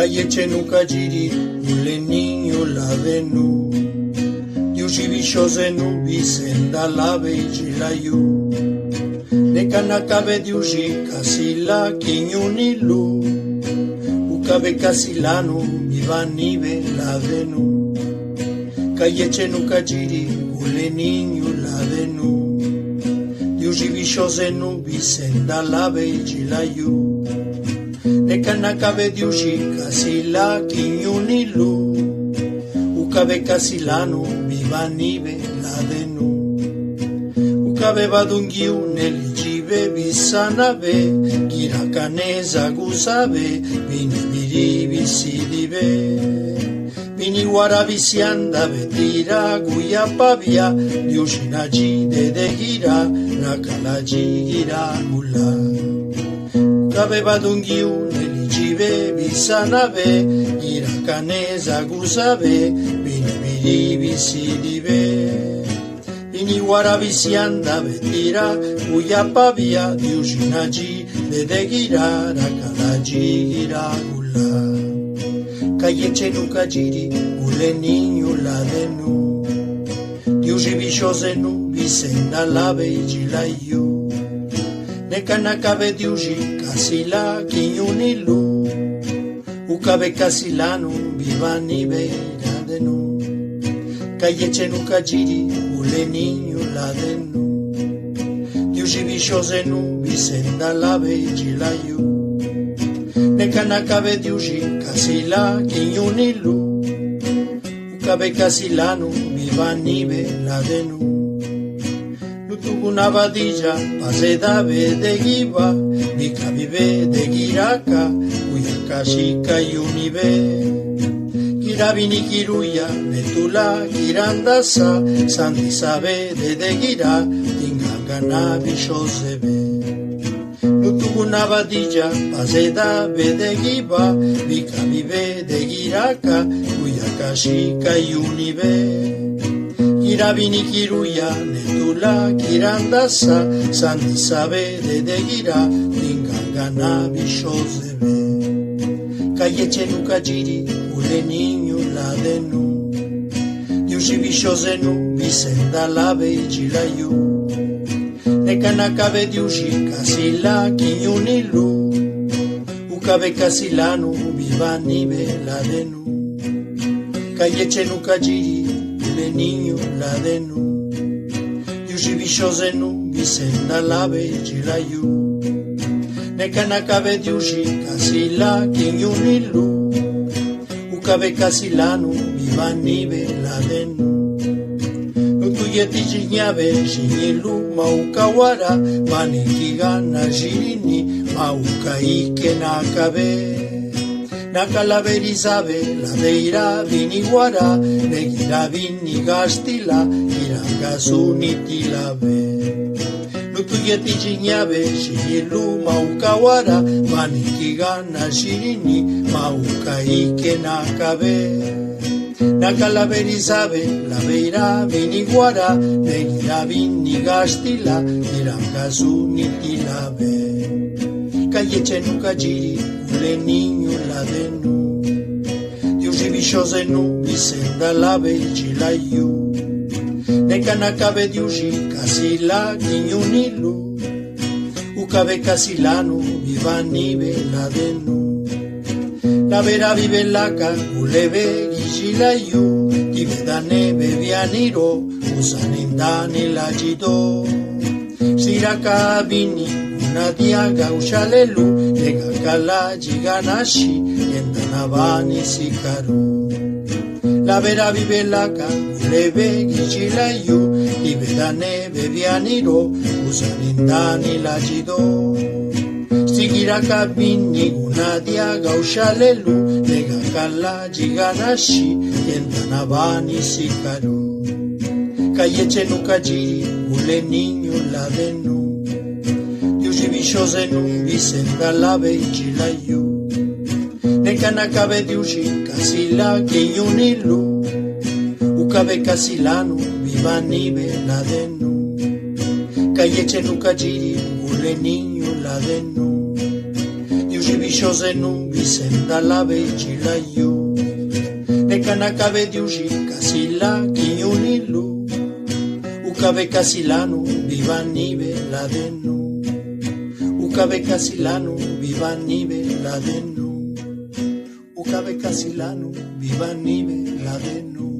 Cayetxenu kajiri, ule niño la denu. Diusi bixozenu, bizenda labe itxilaiu. Nekanakabe diusi, kasila kiñunilu. Ukabe kasilanu, bibanibe la denu. Cayetxenu kajiri, ule niño la denu. Diusi bixozenu, bizenda labe itxilaiu. Nekanakabe diusi, kasila kiñunilu. Ukabe kasilanu, bibanibe la denu. Ukabe badungiu nelijibe bisanabe. Kirakaneza guzabe, bini biri bisidibe. Bini warabizianda betira guyapabia. Diusinaji dedegira, nakalaji gira gula. Ukabe badungiu nelijibe bisanabe. Kirakaneza guzabe, bini biri bisidibe. Bini warabizianda betira guyapabia. Diusinaji dedegira, nakalaji gira gula. Cayetxenu kajiri, ule niño la denu. Diusi bixozenu, bizenda labe itxilaiu. Nekanakabe diusi, kasila kiñunilu. Ukabe kasilanu, bibanibe la denu. Cayetxenu kajiri, ule niño la denu. Diusi bixozenu, bizenda labe itxilaiu. Nekanakabe diusi, kasila kiñunilu. Ukabe kasilanu, bibanibe la denu. Nutukuna badilla, pasedabe de giba. Bikabibe de giraka, uyakashika yunibe. Kirabini kiruya, netula kirandasa. Sandizabe de gira, tingangana bixozebe. Nutukuna badilla, paseda bedegiba, bikabibe de giraka, uyakashika yunibe. Kirabini kiruya, netula kirandasa, sandizabe de gira, tingangana bixozebe. Cayetxenu kajiri, ule niño la denu. Diusi bixozenu, bizenda labe itxilaiu. Nekanakabe diusi, kasila kiñunilu. Ukabe kasilanu, bibanibe la denu. Cayetxenu kajiri, ule niño la denu. Diusi bixozenu, bizenda labe itxilaiu. Nekanakabe diusi, kasila kiñunilu. Ukabe kasilanu, bibanibe la denu. Nutuyeti jinabe, jinilu maukawara. Manikigana jirini, maukaike nakabe. Nakalaberizabe, la deira biniguara. Negira binigastila, irangazunitilabe. Nutuyeti jinabe, jinilu maukawara. Manikigana jirini, maukaike nakabe. Nakalaberizabe, la beira biniguara. Negira binigastila, irangazunitilabe. Cayetxenu kajiri, ule niño la denu. Diusi bixozenu, bizenda labe itxilaiu. Nekanakabe diusi, kasila kiñunilu. Ukabe kasilanu, bibanibe la denu. La bera bibelaka, ulebe gixilaiu. Tibedane bebianiro, usanindane lajido. Siraka bini, nadia gaushalelu. Negakala jiganashi, yendanabani sikaru. La vera bibelaka, ulebe gixilaiu. Tibedane bebianiro, usanindane lajido. Sigiraka bini unadia gaushalelu. Negakala jiganashi, yendanabani sikaru. Cayetxenu kajiri, ule niño la denu. Diusi bixozenu, bizenda labe itxilaiu. Nekanakabe diusi, kasila kiñunilu. Ukabe kasilanu, bibanibe la denu. Cayetxenu kajiri, ule niño la denu. viciose nu visenda la vegila io ne canacave di uji casilla chiunilu ucave casilano viva nive la de nu ucave casilano viva nive la de nu ucave casilano viva nive la de nu